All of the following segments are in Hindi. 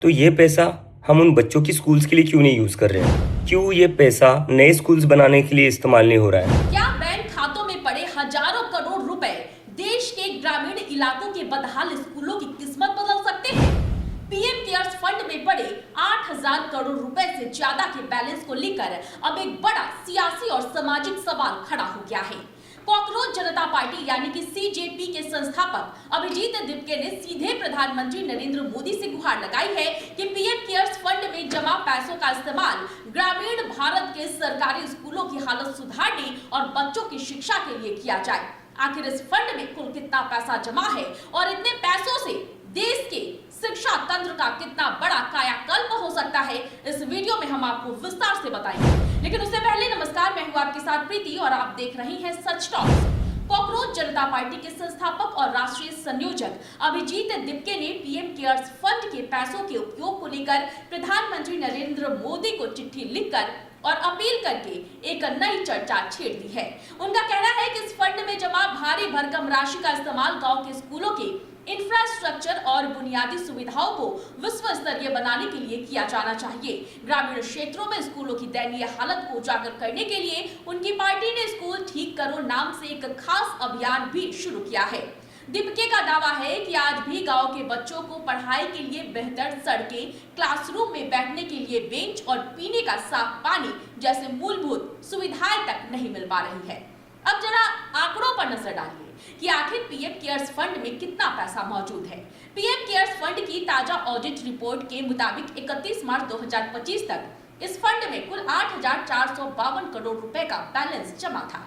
तो ये पैसा हम उन बच्चों की स्कूल्स के लिए क्यों नहीं यूज कर रहे हैं? क्यों ये पैसा नए स्कूल्स बनाने के लिए इस्तेमाल नहीं हो रहा है? क्या बैंक खातों में पड़े हजारों करोड़ रुपए देश के ग्रामीण इलाकों के बदहाल स्कूलों की किस्मत बदल सकते हैं? पीएम केयर्स फंड में पड़े 8,000 करोड़ रुपए से ज्यादा के बैलेंस को लेकर अब एक बड़ा सियासी और सामाजिक सवाल खड़ा हो गया है। कॉकरोच जनता पार्टी यानी कि सीजेपी के संस्थापक अभिजीत दिपके ने सीधे प्रधानमंत्री नरेंद्र मोदी से गुहार लगाई है कि पीएम केयर्स फंड में जमा पैसों का इस्तेमाल ग्रामीण भारत के सरकारी स्कूलों की हालत सुधारने और बच्चों की शिक्षा के लिए किया जाए। आखिर इस फंड में कुल कितना पैसा जमा है और इतने पैसों से देश के शिक्षा तंत्र का कितना बड़ा कायाकल्प हो सकता है, इस वीडियो में हम आपको विस्तार से बताएंगे। लेकिन उससे पहले नमस्कार, मैं हूं आपके साथ प्रीति और आप देख रहे हैं सच टॉक्स। कॉकरोच जनता पार्टी के संस्थापक और राष्ट्रीय संयोजक अभिजीत दिपके ने पीएम केयर्स फंड के पैसों के उपयोग को लेकर प्रधानमंत्री नरेंद्र मोदी को चिट्ठी लिखकर और अपील करके एक नई चर्चा छेड़ दी है। उनका कहना है कि इस फंड में जमा भारी भरकम राशि का इस्तेमाल गांव के स्कूलों के इंफ्रास्ट्रक्चर और बुनियादी सुविधाओं को विश्व स्तरीय बनाने के लिए किया जाना चाहिए। ग्रामीण क्षेत्रों में स्कूलों की दयनीय हालत को उजागर करने के लिए उनकी पार्टी ने स्कूल ठीक करो नाम से एक खास अभियान भी शुरू किया है। दीपके का दावा है कि आज भी गांव के बच्चों को पढ़ाई के लिए बेहतर सड़कें, क्लासरूम में बैठने के लिए बेंच और पीने का साफ पानी जैसे मूलभूत सुविधाएं तक नहीं मिल पा रही है। अब जरा आंकड़ों पर नजर डालिए कि आखिर पीएम केयर्स फंड में कितना पैसा मौजूद है। पीएम केयर्स फंड की ताजा ऑडिट रिपोर्ट के मुताबिक 31 मार्च 2025 तक इस फंड में कुल 8,452 करोड़ रुपए का बैलेंस जमा था।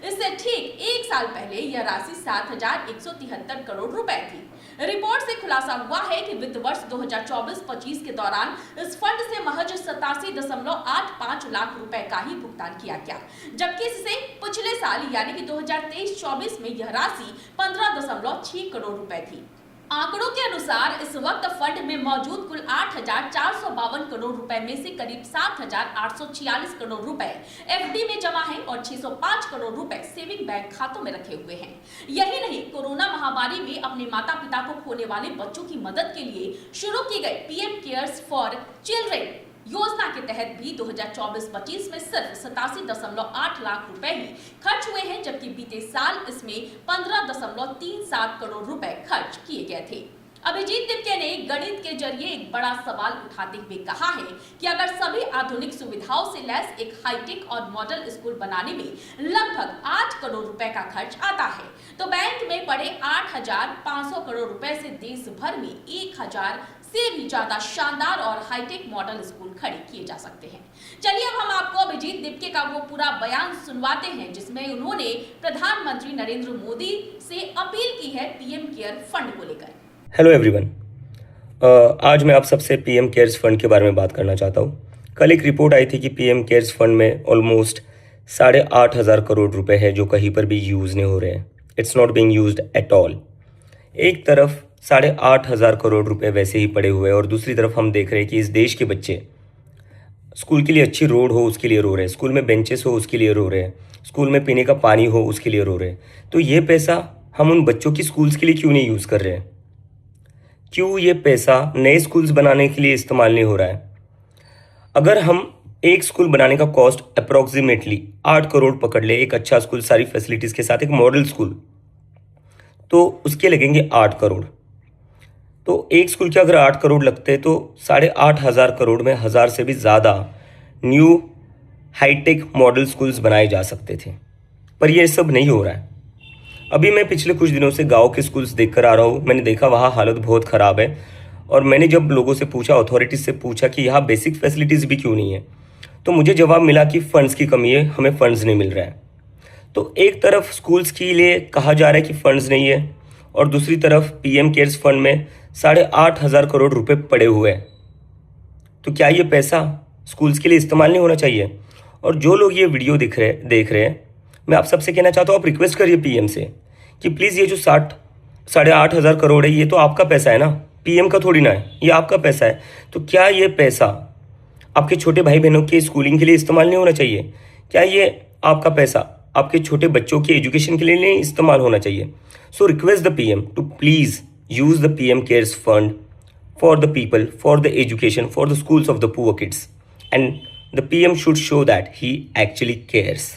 इससे ठीक एक साल पहले यह राशि 7,173 करोड़ रुपए थी। रिपोर्ट से खुलासा हुआ है कि वित्त वर्ष 2024-25 के दौरान इस फंड से महज 87.85 लाख रुपए का ही भुगतान किया गया, जबकि इससे पिछले साल यानी कि 2023-24 में यह राशि 15.6 करोड़ रुपए थी। आंकड़ों के अनुसार इस वक्त फंड में मौजूद कुल 8,452 करोड़ रुपए में से करीब 7,846 करोड़ रुपए एफडी में जमा है और 605 करोड़ रुपए सेविंग बैंक खातों में रखे हुए हैं। यही नहीं, कोरोना महामारी में अपने माता पिता को खोने वाले बच्चों की मदद के लिए शुरू की गई पीएम केयर्स फॉर चिल्ड्रेन योजना के तहत भी 2024-25 में सिर्फ 87.8 लाख रुपए ही खर्च हुए हैं, जबकि बीते साल इसमें 15.37 करोड़ रुपए खर्च किए गए थे। अभिजीत दिपके ने गणित के जरिए एक बड़ा सवाल उठाते हुए कहा है कि अगर सभी आधुनिक सुविधाओं से लैस एक हाईटेक और मॉडल स्कूल बनाने में लगभग 8 करोड़ रुपए का खर्च आता है, तो बैंक में पड़े 8,500 करोड़ रुपए से देश भर में 1,000 से भी ज्यादा शानदार और हाईटेक मॉडल स्कूल खड़े किए जा सकते हैं। चलिए अब हम आपको अभिजीत दिपके का वो पूरा बयान सुनवाते हैं जिसमें उन्होंने प्रधानमंत्री नरेंद्र मोदी से अपील की है पीएम केयर फंड को लेकर। हेलो एवरीवन, आज मैं आप सबसे पीएम केयर्स फंड के बारे में बात करना चाहता हूँ। कल एक रिपोर्ट आई थी कि पीएम केयर्स फंड में ऑलमोस्ट 8,500 करोड़ रुपए है जो कहीं पर भी यूज़ नहीं हो रहे हैं। It's not being used at all. एक तरफ 8,500 करोड़ रुपए वैसे ही पड़े हुए हैं और दूसरी तरफ हम देख रहे हैं कि इस देश के बच्चे स्कूल के लिए अच्छी रोड हो उसके लिए रो रहे हैं, स्कूल में बेंचेस हो उसके लिए रो रहे हैं, स्कूल में पीने का पानी हो उसके लिए रो रहे हैं। तो ये पैसा हम उन बच्चों की स्कूल्स के लिए क्यों नहीं यूज़ कर रहे हैं? क्यों ये पैसा नए स्कूल्स बनाने के लिए इस्तेमाल नहीं हो रहा है? अगर हम एक स्कूल बनाने का कॉस्ट अप्रॉक्सीमेटली 8 करोड़ पकड़ ले, एक अच्छा स्कूल सारी फैसिलिटीज़ के साथ, एक मॉडल स्कूल, तो उसके लगेंगे 8 करोड़। तो एक स्कूल के अगर 8 करोड़ लगते तो 8,500 करोड़ में 1,000 से भी ज़्यादा न्यू हाईटेक मॉडल स्कूल्स बनाए जा सकते थे, पर ये सब नहीं हो रहा है। अभी मैं पिछले कुछ दिनों से गांव के स्कूल्स देखकर आ रहा हूँ। मैंने देखा वहाँ हालत बहुत ख़राब है और मैंने जब लोगों से पूछा, अथॉरिटीज़ से पूछा कि यहाँ बेसिक फैसिलिटीज़ भी क्यों नहीं है, तो मुझे जवाब मिला कि फ़ंड्स की कमी है, हमें फ़ंड्स नहीं मिल रहा है। तो एक तरफ स्कूल्स के लिए कहा जा रहा है कि फ़ंड्स नहीं है और दूसरी तरफ पीएम केयर्स फंड में 8,500 करोड़ रुपए पड़े हुए हैं। तो क्या ये पैसा स्कूल्स के लिए इस्तेमाल नहीं होना चाहिए? और जो लोग ये वीडियो देख रहे हैं, मैं आप सबसे कहना चाहता हूँ, आप रिक्वेस्ट करिए पीएम से कि प्लीज़ ये जो 8,500 करोड़ है ये तो आपका पैसा है ना, पीएम का थोड़ी ना है, ये आपका पैसा है। तो क्या ये पैसा आपके छोटे भाई बहनों के स्कूलिंग के लिए इस्तेमाल नहीं होना चाहिए? क्या ये आपका पैसा आपके छोटे बच्चों के एजुकेशन के लिए नहीं इस्तेमाल होना चाहिए? So request the PM to please use the PM Cares Fund for the people, for the education, for the schools of the poor kids. And the PM should show that he actually cares.